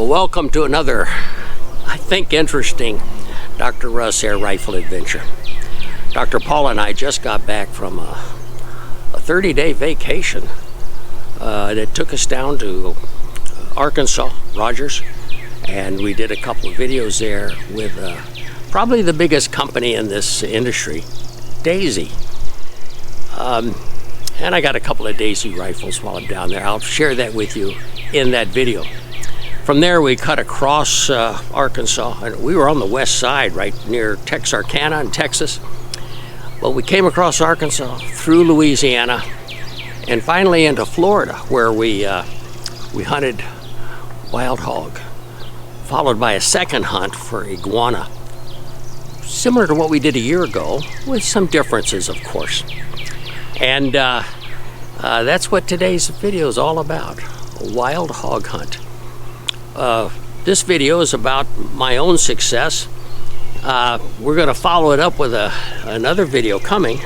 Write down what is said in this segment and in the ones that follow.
Well, welcome to another, I think, interesting Dr. Russ air rifle adventure. Dr. Paula and I just got back from a 30-day vacation that took us down to Arkansas, Rogers, and we did a couple of videos there with probably the biggest company in this industry, Daisy. And I got a couple of Daisy rifles while I'm down there. I'll share that with you in that video. From there, we cut across Arkansas, and we were on the west side, right near Texarkana in Texas. But we came across Arkansas, through Louisiana, and finally into Florida, where we hunted wild hog, followed by a second hunt for iguana, similar to what we did a year ago, with some differences, of course. And that's what today's video is all about, a wild hog hunt. This video is about my own success. We're going to follow it up with another video coming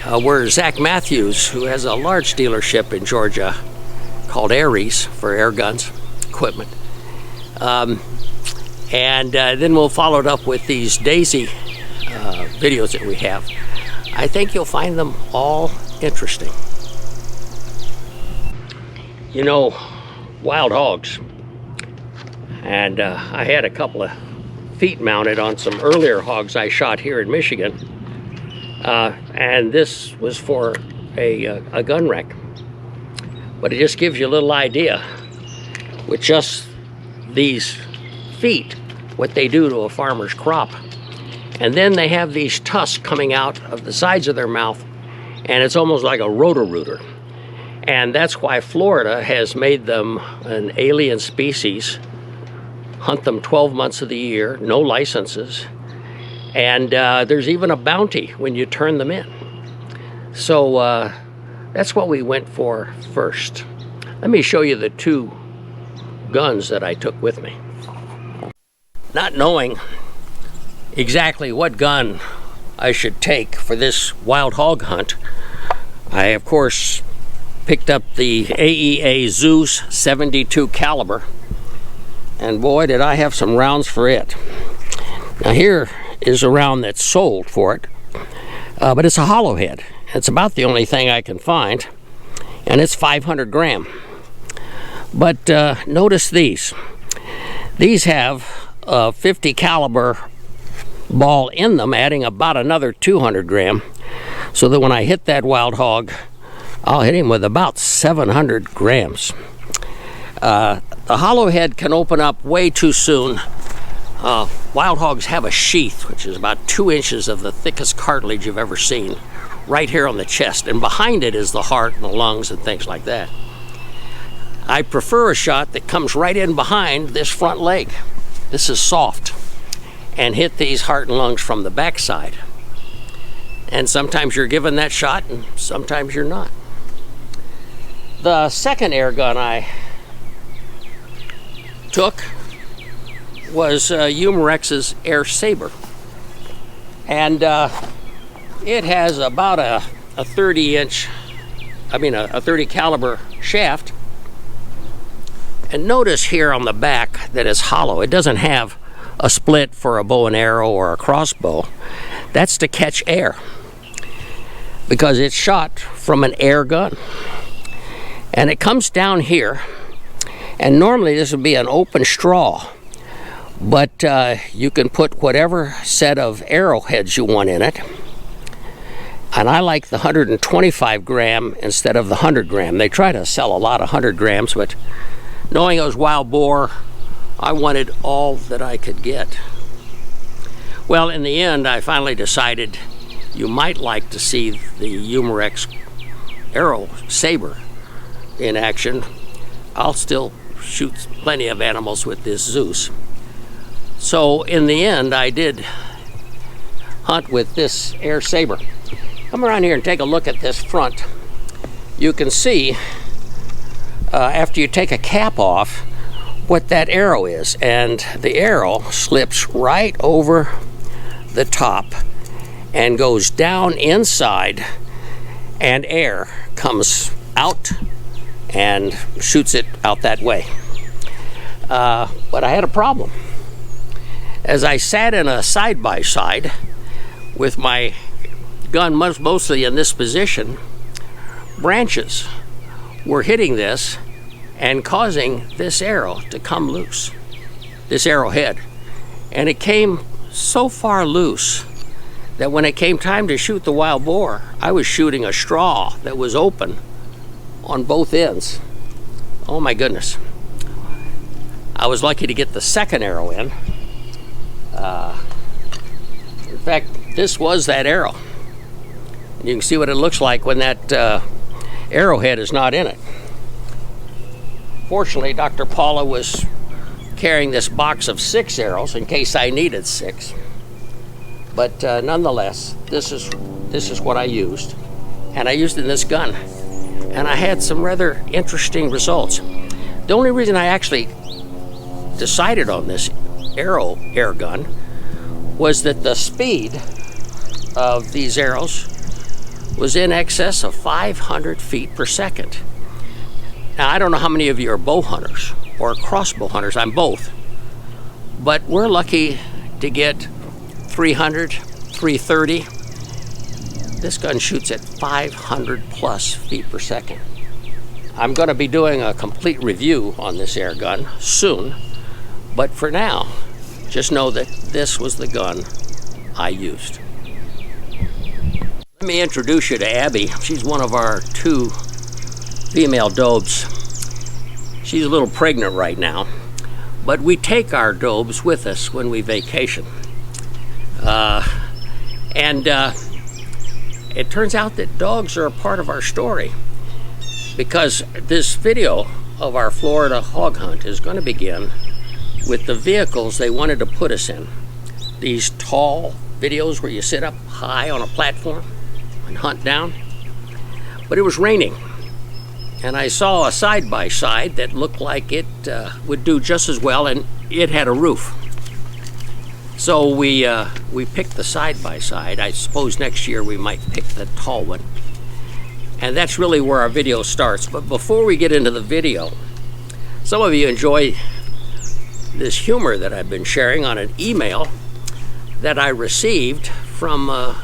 where Zach Mathews, who has a large dealership in Georgia called Ares for air guns equipment, and then we'll follow it up with these Daisy videos that we have. I think you'll find them all interesting. You know, wild hogs. And I had a couple of feet mounted on some earlier hogs I shot here in Michigan. And this was for a gun wreck. But it just gives you a little idea with just these feet, what they do to a farmer's crop. And then they have these tusks coming out of the sides of their mouth, and it's almost like a roto-rooter. And that's why Florida has made them an alien species. Hunt them 12 months of the year, no licenses, and there's even a bounty when you turn them in. So that's what we went for first. Let me show you the two guns that I took with me. Not knowing exactly what gun I should take for this wild hog hunt, I of course picked up the AEA Zeus 72 caliber. And boy, did I have some rounds for it. Now here is a round that's sold for it, but it's a hollow head. It's about the only thing I can find, and it's 500 gram. But notice these. These have a 50 caliber ball in them, adding about another 200 gram, so that when I hit that wild hog, I'll hit him with about 700 grams. The hollow head can open up way too soon. Wild hogs have a sheath, which is about 2 inches of the thickest cartilage you've ever seen, right here on the chest, and behind it is the heart and the lungs and things like that. I prefer a shot that comes right in behind this front leg. This is soft, and hit these heart and lungs from the backside. And sometimes you're given that shot, and sometimes you're not. The second air gun I took was Umarex's Air Saber, and it has about a 30 caliber shaft. And notice here on the back that it's hollow. It doesn't have a split for a bow and arrow or a crossbow. That's to catch air, because it's shot from an air gun, and it comes down here. And normally this would be an open straw, but you can put whatever set of arrowheads you want in it. And I like the 125 gram instead of the 100 gram. They try to sell a lot of 100 grams, but knowing it was wild boar, I wanted all that I could get. Well, in the end, I finally decided you might like to see the Umarex Air Saber in action. I'll still shoot plenty of animals with this Zeus. So in the end, I did hunt with this Air Saber. Come around here and take a look at this front. You can see after you take a cap off what that arrow is, and the arrow slips right over the top and goes down inside, and air comes out and shoots it out that way. But I had a problem. As I sat in a side-by-side with my gun mostly in this position, branches were hitting this and causing this arrow to come loose, this arrowhead. And it came so far loose that when it came time to shoot the wild boar, I was shooting a straw that was open on both ends. Oh my goodness. I was lucky to get the second arrow in. In fact, this was that arrow. And you can see what it looks like when that arrowhead is not in it. Fortunately, Dr. Paula was carrying this box of 6 arrows in case I needed 6. But nonetheless, this is what I used. And I used it in this gun. And I had some rather interesting results. The only reason I actually decided on this air gun was that the speed of these arrows was in excess of 500 feet per second. Now, I don't know how many of you are bow hunters or crossbow hunters. I'm both. But we're lucky to get 300, 330. This gun shoots at 500 plus feet per second. I'm going to be doing a complete review on this air gun soon. But for now, just know that this was the gun I used. Let me introduce you to Abby. She's one of our 2 female dobes. She's a little pregnant right now, but we take our dobes with us when we vacation. It turns out that dogs are a part of our story, because this video of our Florida hog hunt is going to begin with the vehicles they wanted to put us in. These tall videos where you sit up high on a platform and hunt down. But it was raining, and I saw a side-by-side that looked like it would do just as well, and it had a roof. So we picked the side-by-side. I suppose next year we might pick the tall one. And that's really where our video starts. But before we get into the video, some of you enjoy this humor that I've been sharing on an email that I received from a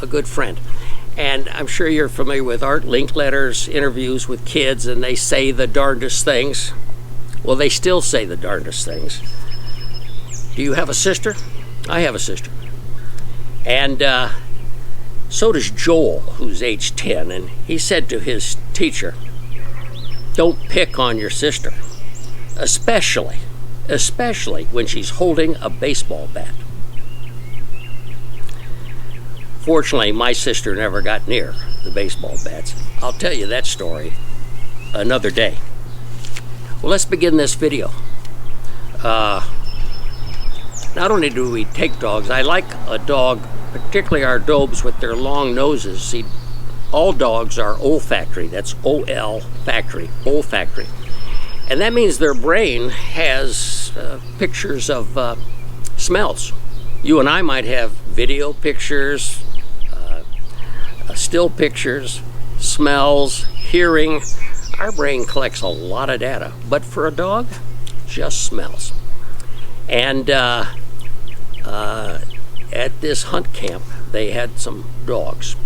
good friend. And I'm sure you're familiar with Art Linkletter's interviews with kids, and they say the darndest things. Well, they still say the darndest things. Do you have a sister? I have a sister. And so does Joel, who's age 10. And he said to his teacher, "Don't pick on your sister, especially when she's holding a baseball bat." Fortunately, my sister never got near the baseball bats. I'll tell you that story another day. Well, let's begin this video. Not only do we take dogs, I like a dog, particularly our dobes with their long noses. See, all dogs are olfactory. That's O-L factory, olfactory. And that means their brain has pictures of smells. You and I might have video pictures, still pictures, smells, hearing. Our brain collects a lot of data, but for a dog, just smells. And at this hunt camp, they had some dogs,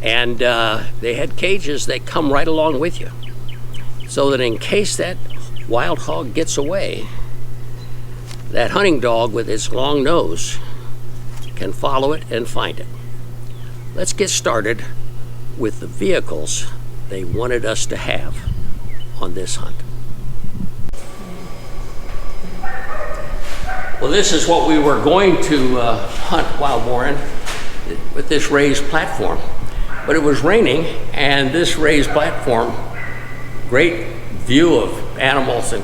and they had cages that come right along with you, so that in case that wild hog gets away, that hunting dog with its long nose can follow it and find it. Let's get started with the vehicles they wanted us to have on this hunt. Well, this is what we were going to hunt wild boar in, with this raised platform. But it was raining, and this raised platform, great view of animals and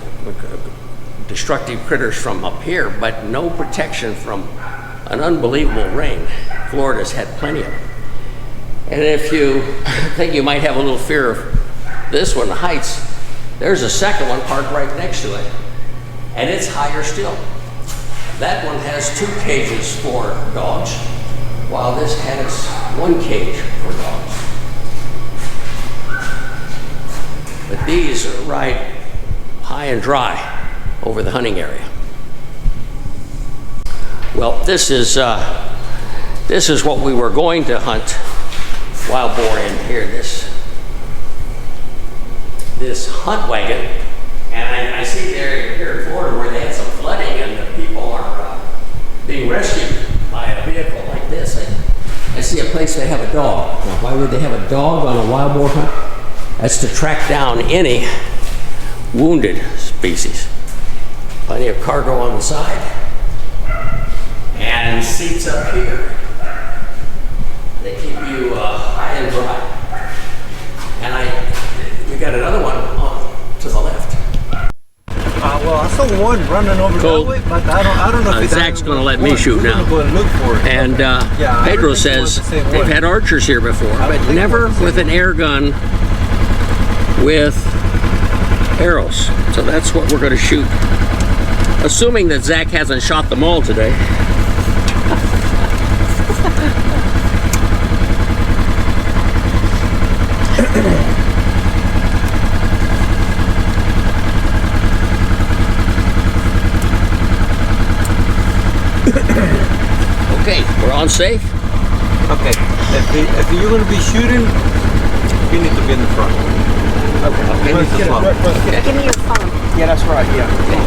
destructive critters from up here, but no protection from an unbelievable rain. Florida's had plenty of it. And if you think you might have a little fear of this one, the heights, there's a second one parked right next to it, and it's higher still. That one has 2 cages for dogs, while this has 1 cage for dogs. But these are right high and dry. over the hunting area. Well, this is what we were going to hunt wild boar in here. This hunt wagon, and I see there here in Florida where they had some flooding and the people are being rescued by a vehicle like this. I see a place they have a dog. Now, why would they have a dog on a wild boar hunt? That's to track down any wounded species. Plenty of cargo on the side and seats up here. They keep you high and dry. And we got another one to the left. Well, I saw one running over that way, but I don't know if Zach's going to let me shoot now. Go and look for it. And Pedro says they've had archers here before, but never with an air gun with arrows. So that's what we're going to shoot. Assuming that Zach hasn't shot them all today. Okay, we're on safe. Okay, if you're going to be shooting, you need to be in the front. Okay, Give me your phone. Yeah, that's right, yeah. Okay.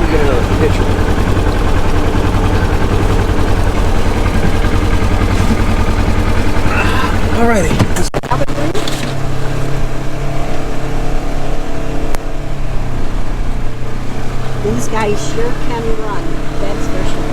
Get another picture. Alrighty. These guys sure can run, that's for sure.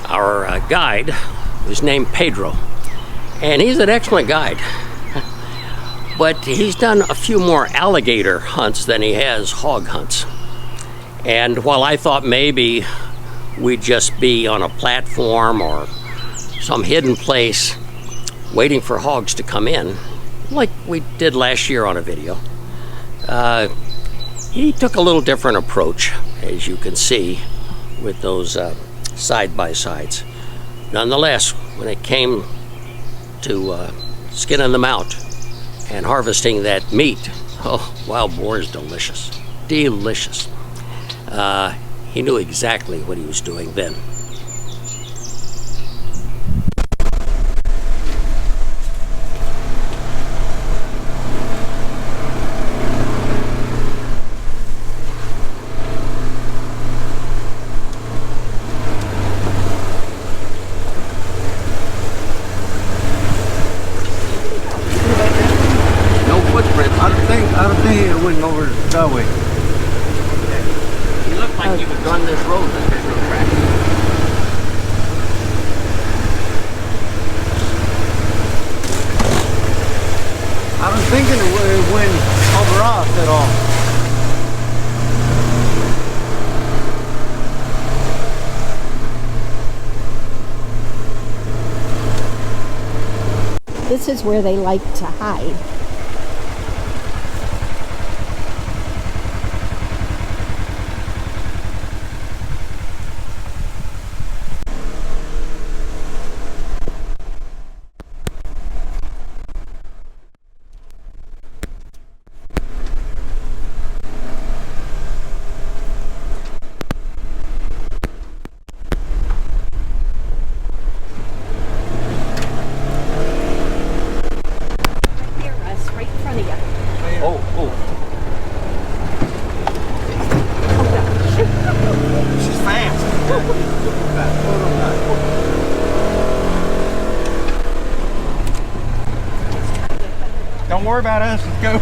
Our guide is named Pedro, and he's an excellent guide. But he's done a few more alligator hunts than he has hog hunts. And while I thought maybe we'd just be on a platform or some hidden place waiting for hogs to come in, like we did last year on a video, he took a little different approach, as you can see, with those side-by-sides. Nonetheless, when it came to skinning them out and harvesting that meat, oh, wild boar is delicious. Delicious. He knew exactly what he was doing then. I don't think it went over that way. He looked like he was on this road, but there's no track. I don't think it went over us at all. This is where they like to hide. Don't worry about us. Let's go. Your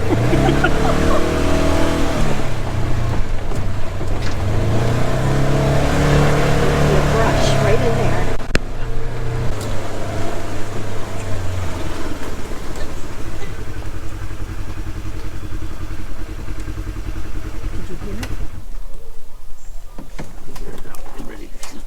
brush right in there. Did you hear it? Ready to shoot.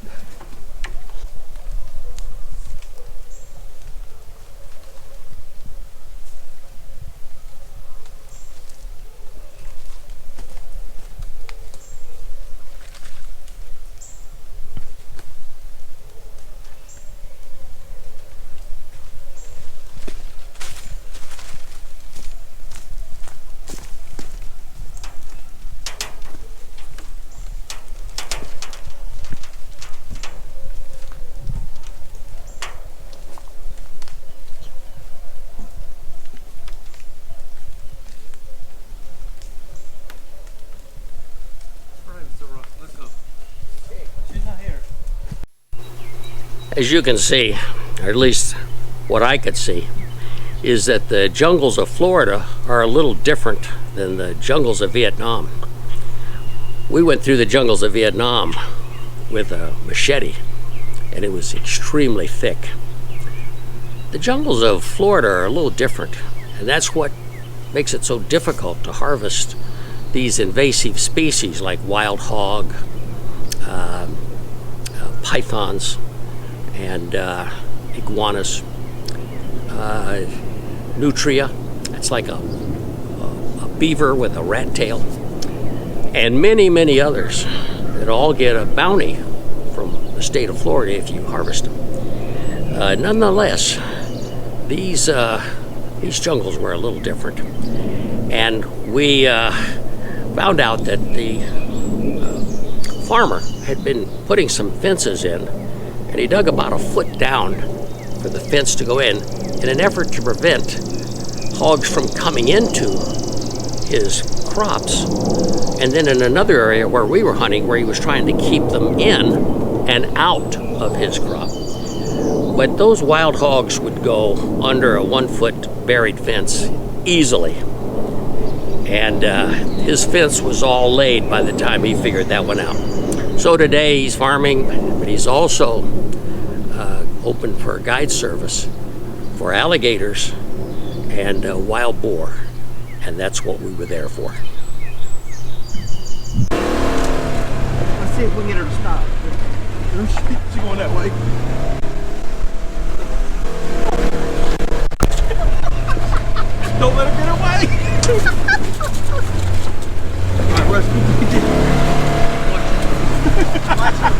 As you can see, or at least what I could see, is that the jungles of Florida are a little different than the jungles of Vietnam. We went through the jungles of Vietnam with a machete, and it was extremely thick. The jungles of Florida are a little different, and that's what makes it so difficult to harvest these invasive species like wild hog, pythons, and iguanas, nutria, that's like a beaver with a rat tail, and many, many others that all get a bounty from the state of Florida if you harvest them. Nonetheless, these jungles were a little different, and we found out that the farmer had been putting some fences in, and he dug about a foot down for the fence to go in an effort to prevent hogs from coming into his crops. And then in another area where we were hunting, where he was trying to keep them in and out of his crop. But those wild hogs would go under a 1 foot buried fence easily. And his fence was all laid by the time he figured that one out. So today he's farming, but he's also open for a guide service for alligators and wild boar, and that's what we were there for. Let's see if we can get her to stop. She's going that way. Don't let her get away. All right, Russ,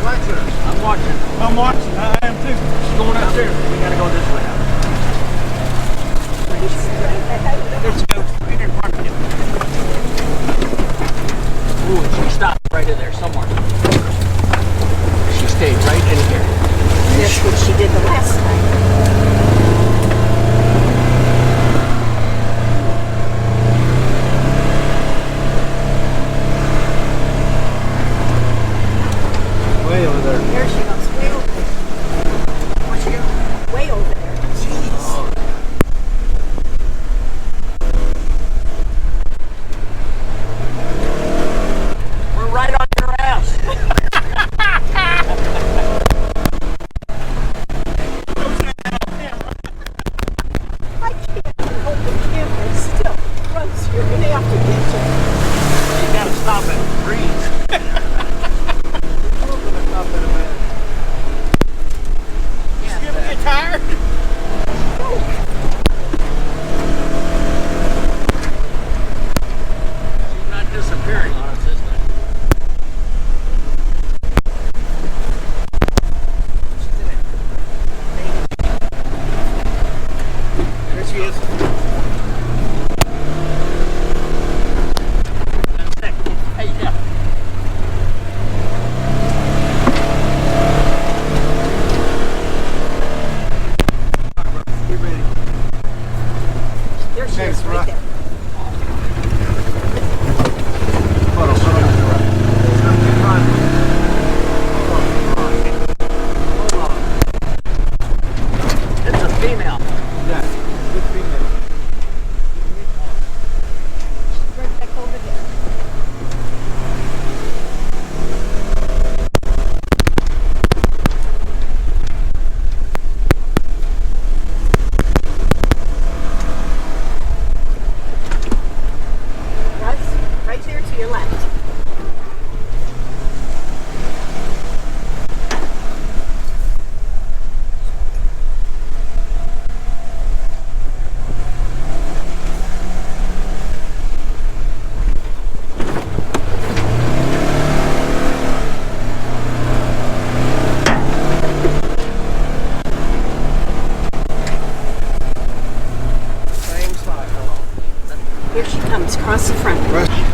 watch her. I'm watching. I'm watching. I am too. She's going upstairs. We gotta go this way now. There she goes. Right in front of you. Ooh, she stopped right in there somewhere. She stayed right in here. That's what she did the last time. Way over there. There she goes, way over there. Where'd she go? Way over there. Jeez. We're right on your ass. I can't hold the camera still. Russ, you're gonna have to get to You gotta stop and breathe. Get tired? She's not disappearing on us this time. There she is. Hey, yeah. to your left. Here she comes, across the front. Right.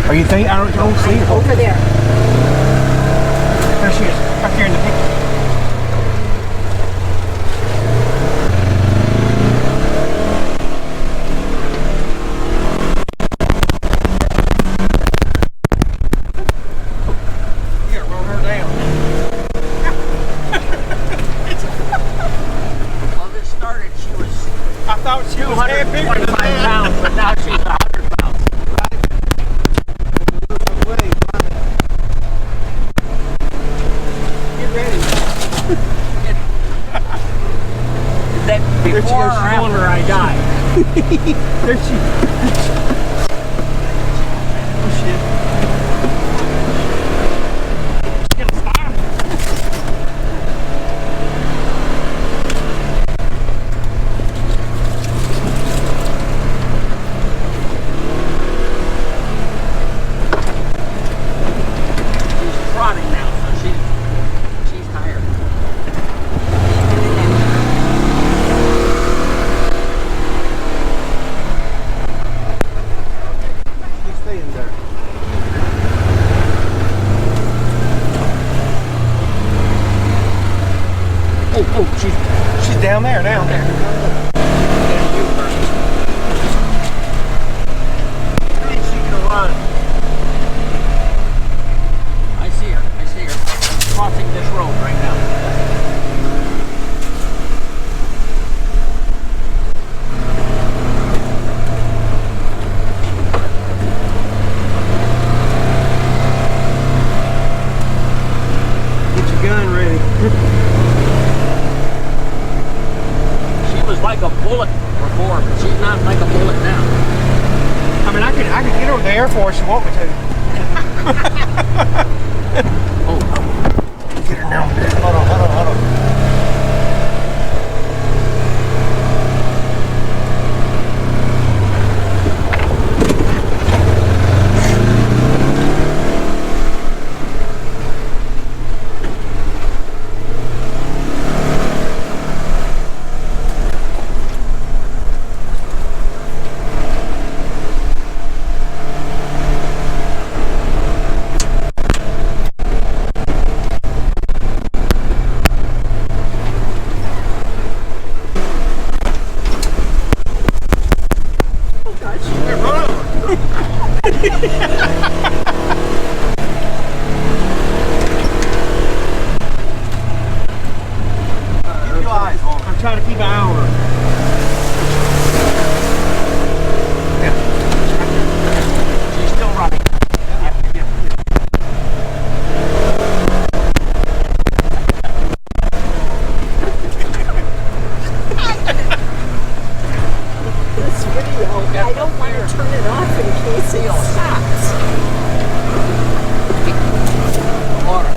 Are you think I don't see her? Over there. There she is, up here in the picture. You gotta run her down. Well, this started, she was I thought she was half bigger than 225 that. pounds, but now she's 100 pounds. You're ready. That before or after I died. There she Oh shit. She's gonna stop. She's trotting now, so she's tired. She's staying there. Oh, she's down there now. There. I think she can run. I see her. Crossing this road right now. Get your gun ready. She was like a bullet before, but she's not like a bullet now. I mean, I could get her with the Air Force if you want me to. Oh, Get her down there. Hold on. Keep your eyes on her. I'm trying to keep an eye on her. she's still running. This video, I don't want to turn it off in case it stops. Water.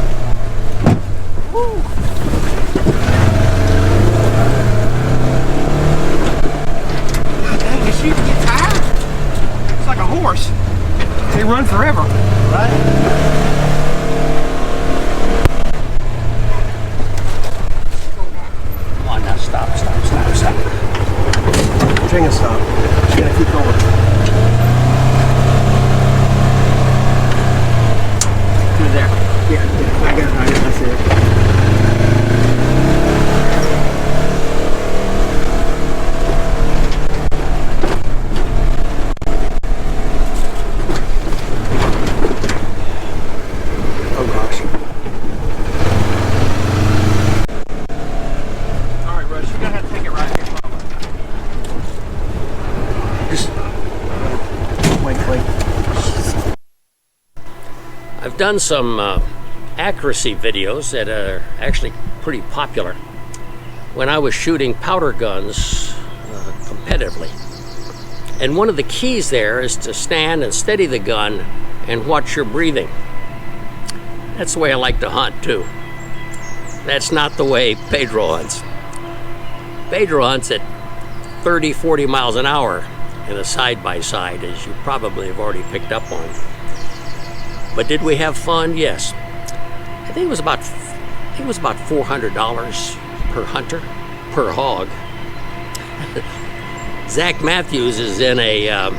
Dang, does she get tired? It's like a horse. They run forever. Come on now, stop. She ain't gonna stop. She's gonna keep going. Through there. Yeah, I got it. I see it. Oh gosh. All right, Russ, you're gonna have to take it right here. hogs. Wait. I've done some accuracy videos that are actually pretty popular when I was shooting powder guns competitively. And one of the keys there is to stand and steady the gun and watch your breathing. That's the way I like to hunt too. That's not the way Pedro hunts. Pedro hunts at 30, 40 miles an hour in a side-by-side, as you probably have already picked up on. But did we have fun? Yes. I think it was about $400 per hunter, per hog. Zach Mathews is in a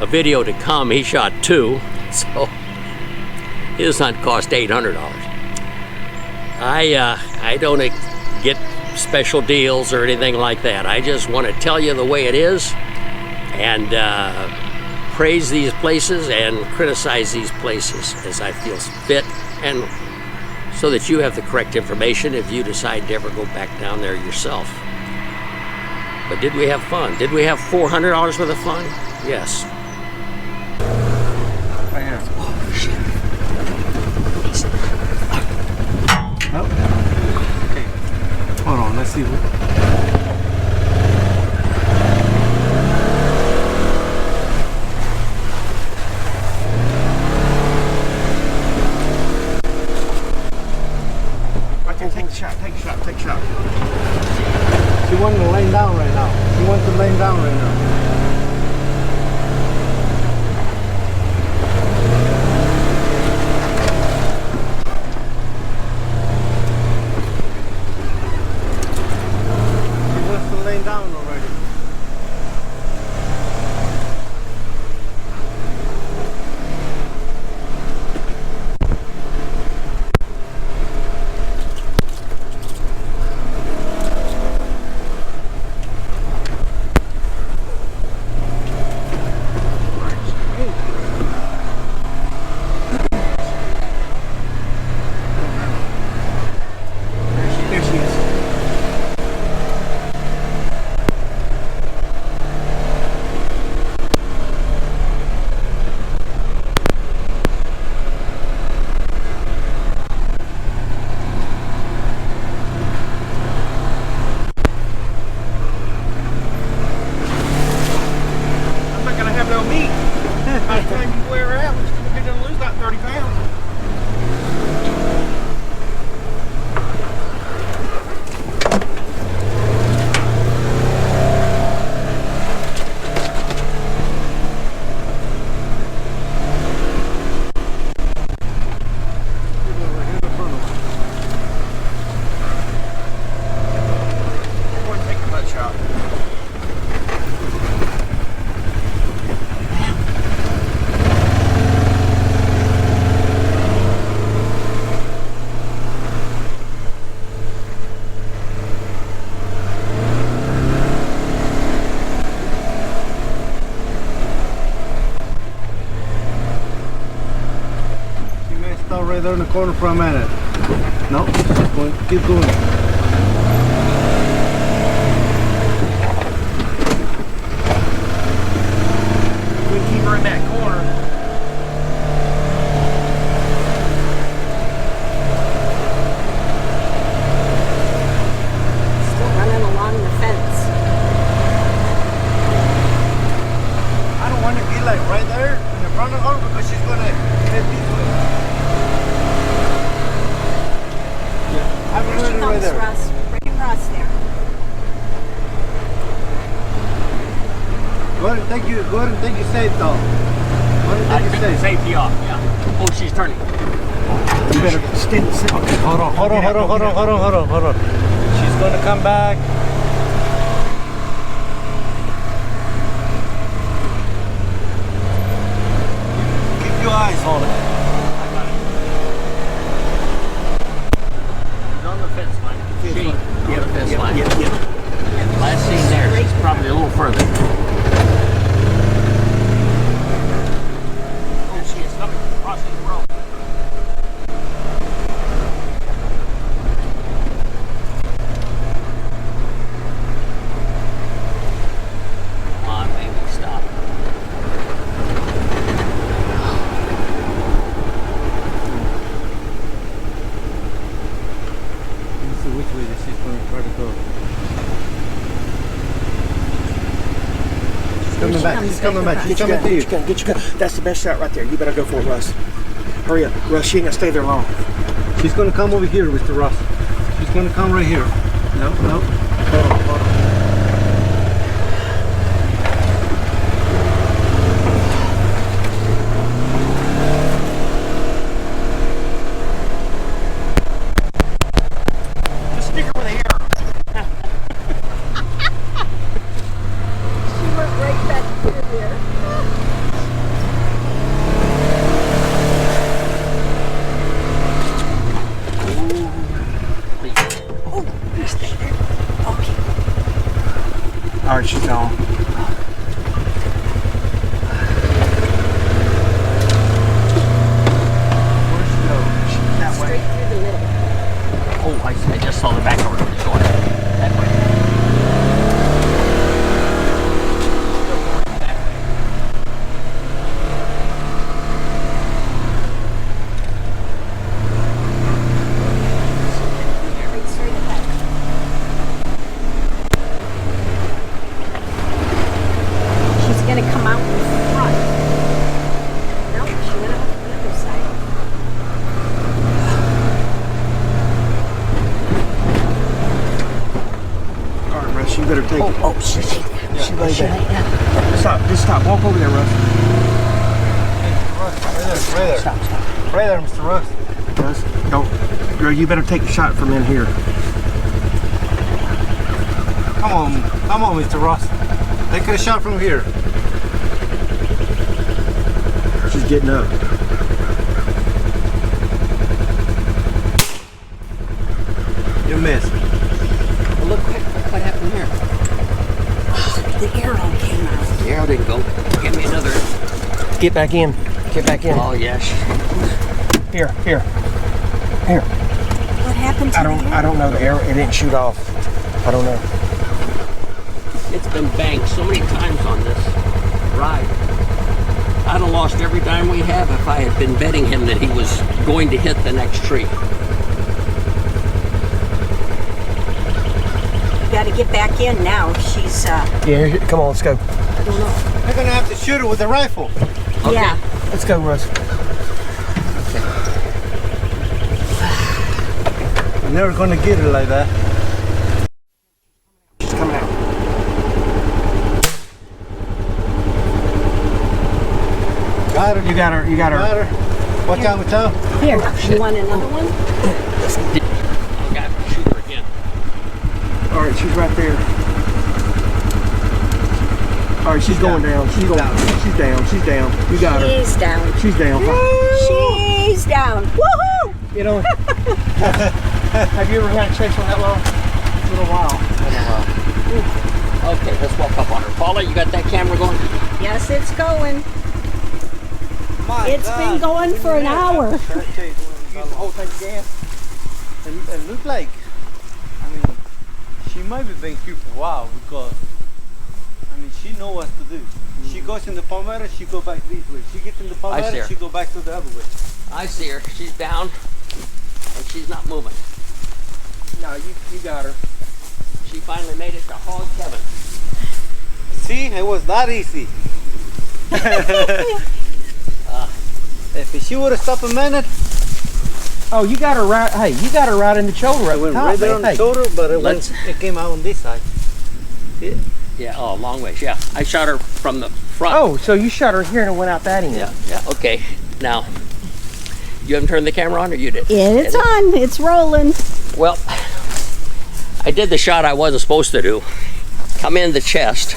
video to come. He shot 2, so his hunt cost $800. I don't get special deals or anything like that. I just want to tell you the way it is and praise these places and criticize these places as I feel fit, and so that you have the correct information if you decide to ever go back down there yourself. But did we have fun? Did we have $400 worth of fun? Yes. Right here. Oh, shit. Oh. Okay. Hold on, let's see what. Right there, take a shot. She wants to lay down right now. She wants to lay down right now. She wants to lay down already. There she is. I'm not gonna have no meat. By the time you wear her out, we're gonna lose about 30 pounds. Go and take the butt shot. She may stop right there in the corner for a minute. No, keep going. We keep her in that corner. Still running along the fence. I don't want to be like right there in the front of her because she's gonna head this way. I'm There she running right comes, there. Russ. Right across there. Go ahead and take you safe though. Go ahead and take you safe. Safety off, yeah. Oh, she's turning. You better stay. Okay, hold on. Hold on. She's gonna come back. Keep your eyes on it. She's on the fence line. She, on the fence line. Yeah. Last seen there, she's probably a little further. There she is, coming across the road. coming back. She's coming back. She's coming to you. Get your gun. That's the best shot right there. You better go for it, Russ. Hurry up. Russ, she ain't gonna stay there long. She's gonna come over here, Mr. Russ. She's gonna come right here. No. Hold on. Just stick her with a arrow. She went right back through there. Oh, you stay there. Okay. All right, she's gone. Where'd she go? That way. Straight through the middle. Oh, I just saw the back of her short. That way. Right straight ahead. She's gonna come out in front. No, she went out the other side. All right, Russ, you better take it. Oh, shit. She laid there. Just stop. Walk over there, Russ. Right there. Stop. Right there, Mr. Russ. Russ, don't. Girl, you better take a shot from in here. Come on, Mr. Russ. Take a shot from here. She's getting up. You missed. Well, look what happened here. The arrow came out. The arrow didn't go. Give me another. Get back in. Get back in. Oh, yes. Here. What happened to I don't know the arrow. It didn't shoot off. I don't know. It's been banged so many times on this ride. I'd have lost every dime we have if I had been betting him that he was going to hit the next tree. You gotta get back in now. She's, Yeah, come on, let's go. I don't know. You're gonna have to shoot her with a rifle. Okay. Yeah. Let's go, Russ. You're never gonna get her like that. She's coming out. Got her. You got her. Got her. Watch out, watch out. Here. You want another one? Okay, shoot her again. All right, she's right there. All right, she's going down. She's down. She's down. You got her. She's down. She's down. She's down. Woohoo! You know, have you ever had a chase on that long? It's been a while. Okay, let's walk up on her. Paula, you got that camera going? Yes, it's going. It's been going for an hour. Use the whole tank of gas. It looked like, I mean, she might be being here for a while because, I mean, she knows what to do. She goes in the palmetto, she go back this way. She gets in the see palmetto, her. she go back to the other way. I see her. She's down, and she's not moving. No, you got her. She finally made it to hog heaven. See, it was that easy. If she would have stopped a minute, Oh, you got her right. Hey, you got her right in the shoulder it at the went top, right there man. on the Hey. shoulder, but it Let's- came out on this side. See it? Yeah, oh, long ways. Yeah, I shot her from the front. Oh, so you shot her here and it went out that end. Yeah. Okay. Now, you haven't turned the camera on, or you did? It's on. It's rolling. Well, I did the shot I wasn't supposed to do. Come in the chest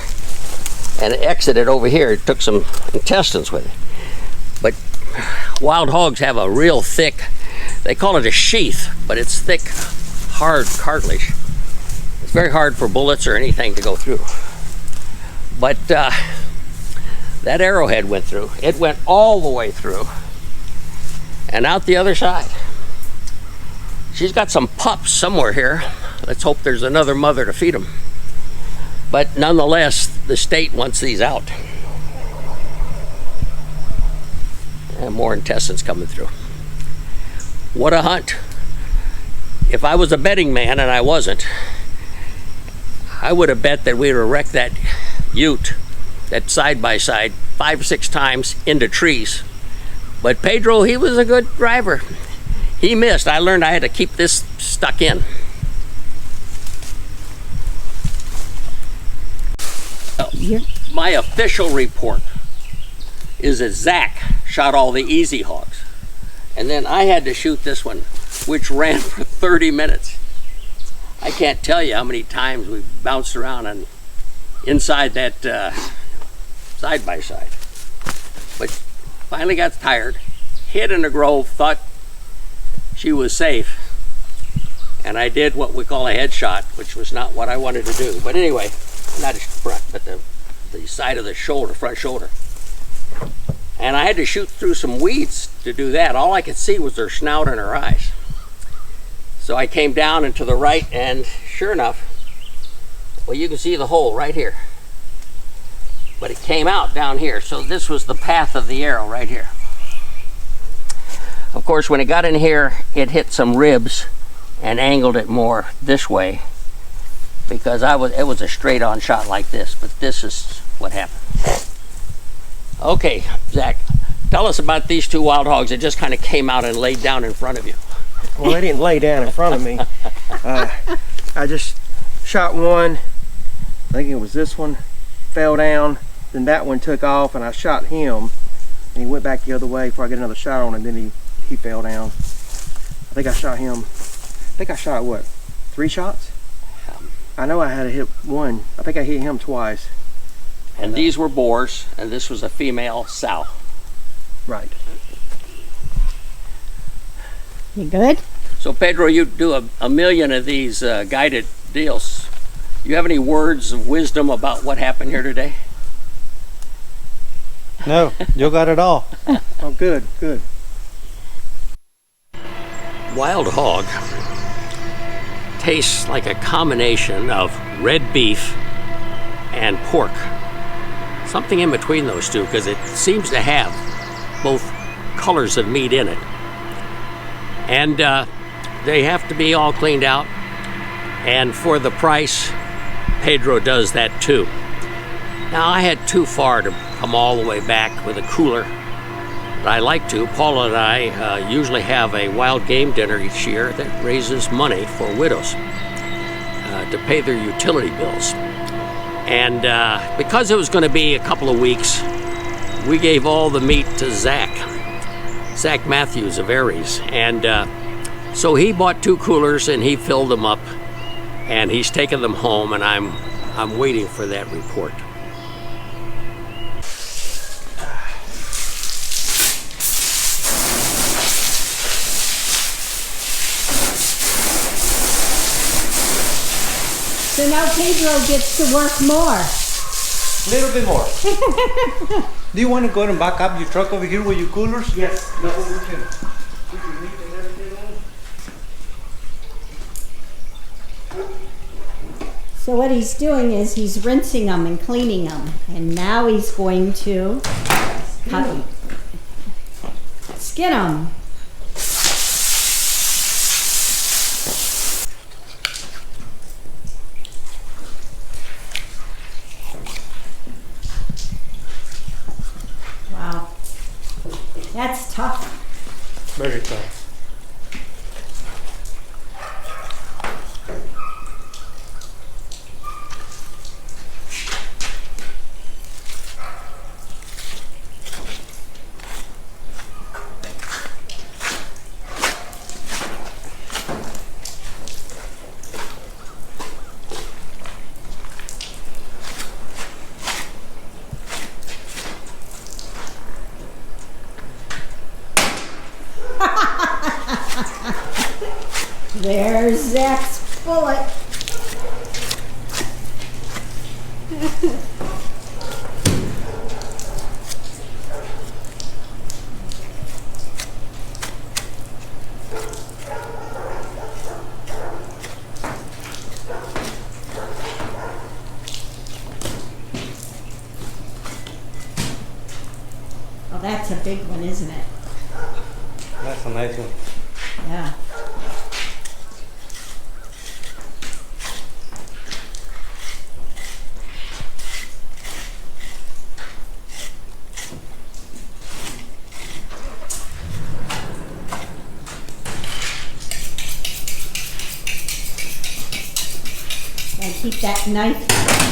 and exited over here. It took some intestines with it. But wild hogs have a real thick, they call it a sheath, but it's thick, hard cartilage. It's very hard for bullets or anything to go through. But that arrowhead went through. It went all the way through and out the other side. She's got some pups somewhere here. Let's hope there's another mother to feed them. But nonetheless, the state wants these out. And more intestines coming through. What a hunt. If I was a betting man, and I wasn't, I would have bet that we would have wrecked that ute that side by side 5 or 6 times into trees. But Pedro, he was a good driver. He missed. I learned I had to keep this stuck in. My official report is that Zach shot all the easy hogs. And then I had to shoot this one, which ran for 30 minutes. I can't tell you how many times we bounced around and inside that side by side. But finally got tired, hid in a grove, thought she was safe. And I did what we call a headshot, which was not what I wanted to do. But anyway, not his front, but the side of the shoulder, front shoulder. And I had to shoot through some weeds to do that. All I could see was her snout and her eyes. So I came down and to the right, and sure enough, well, you can see the hole right here. But it came out down here, so this was the path of the arrow right here. Of course, when it got in here, it hit some ribs and angled it more this way, because it was a straight-on shot like this, but this is what happened. Okay, Zach, tell us about these 2 wild hogs that just kind of came out and laid down in front of you. Well, they didn't lay down in front of me. I just shot one. I think it was this one. Fell down. Then that one took off, and I shot him. And he went back the other way before I get another shot on him. Then he fell down. I think I shot him. I think I shot, what, 3 shots? I know I had to hit one. I think I hit him twice. And these were boars, and this was a female sow. Right. You good? So Pedro, you do a million of these guided deals. You have any words of wisdom about what happened here today? No, you got it all. Oh, good, good. Wild hog tastes like a combination of red beef and pork. Something in between those two, because it seems to have both colors of meat in it. And they have to be all cleaned out. And for the price, Pedro does that too. Now, I had too far to come all the way back with a cooler. But I like to. Paula and I usually have a wild game dinner each year that raises money for widows to pay their utility bills. And because it was going to be a couple of weeks, we gave all the meat to Zach Mathews of Ares. And so he bought 2 coolers and he filled them up, and he's taken them home, and I'm waiting for that report. So now Pedro gets to work more. A little bit more. Do you want to go and back up your truck over here with your coolers? Yes. No, we can meet and everything on. So what he's doing is he's rinsing them and cleaning them. And now he's going to cut them. Skin them. Wow. That's tough. Very tough. There's Zach's bullet. Oh, that's a big one, isn't it? That's a nice one. Yeah. keep that knife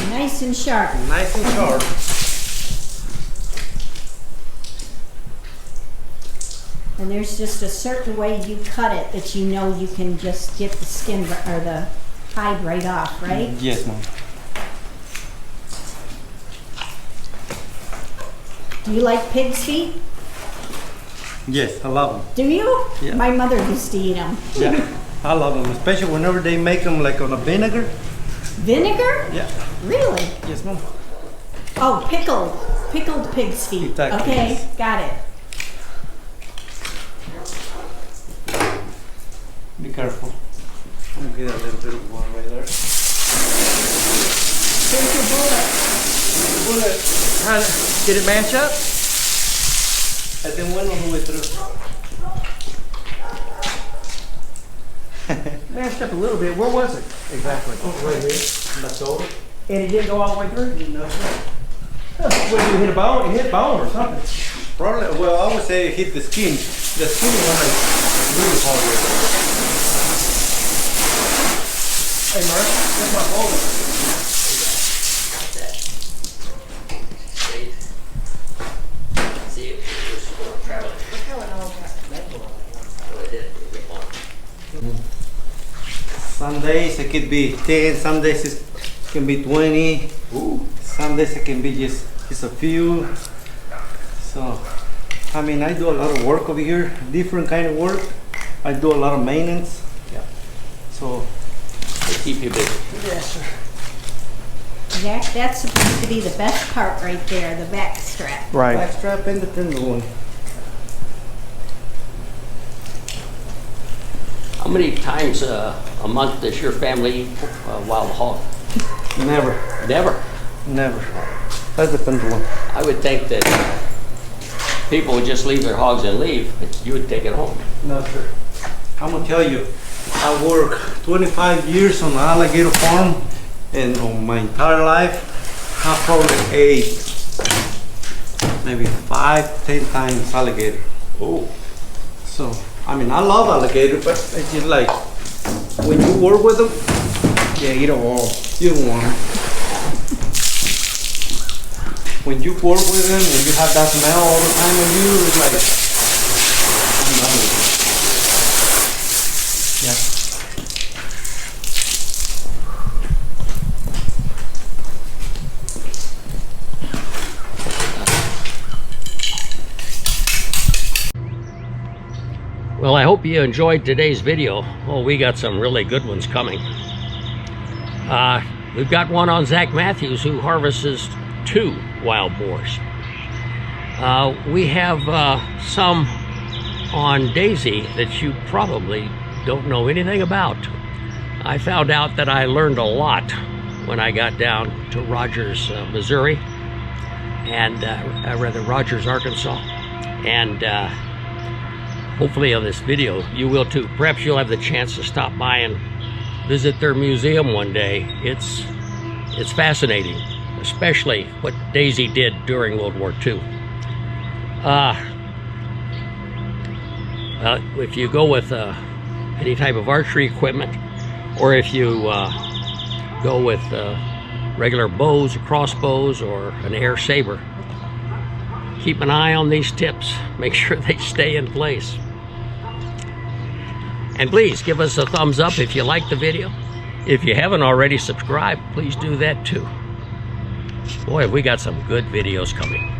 nice and sharp. Nice and sharp. And there's just a certain way you cut it that you know you can just get the skin or the hide right off, right? Yes, ma'am. Do you like pig's feet? Yes, I love them. Do you? Yeah. My mother used to eat them. Yeah, I love them, especially whenever they make them like on a vinegar. Vinegar? Yeah. Really? Yes, ma'am. Oh, pickled pig's feet. Exactly, Okay, yes. got it. Be careful. I'm gonna get a little bit of one right there. Here's your bullet. Bullet. Did it match up? I think went all the way through. Matched up a little bit. Where was it exactly? Oh, right here. That's over. And it didn't go all the way through? No, sir. What, did you hit a bone? It hit bone or something. Probably, well, I would say it hit the skin. The skin was like really hard. Hey, Mark, that's my bullet. See if it was traveling. Some days it could be 10, some days it can be 20. Ooh. Some days it can be just a few. So, I mean, I do a lot of work over here, different kind of work. I do a lot of maintenance. Yeah. So, They keep you busy. yes, sir. Zach, that's supposed to be the best part right there, the back strap. Right. Back strap and the tenderloin. How many times a month does your family eat wild hog? Never, Never. never. That's the tenderloin. I would think that people would just leave their hogs and leave, but you would take it home. No, sir. I'm gonna tell you, I work 25 years on an alligator farm, and on my entire life, I probably ate maybe 5-10 times alligator. Oh. So, I mean, I love alligator, but it's just like, when you work with them, Yeah, you don't want. you don't want them. When you work with them and you have that smell all the time on you, it's like, I'm done with it. Yeah. Well, I hope you enjoyed today's video. Oh, we got some really good ones coming. We've got one on Zach Mathews, who harvests 2 wild boars. We have some on Daisy that you probably don't know anything about. I found out that I learned a lot when I got down to Rogers, Missouri, and rather Rogers, Arkansas, and hopefully on this video you will too. Perhaps you'll have the chance to stop by and visit their museum one day. It's fascinating, especially what Daisy did during World War II. If you go with any type of archery equipment, or if you go with regular bows, or crossbows, or an Air Saber, keep an eye on these tips. Make sure they stay in place. And please give us a thumbs up if you like the video. If you haven't already subscribed, please do that too. Boy, have we got some good videos coming.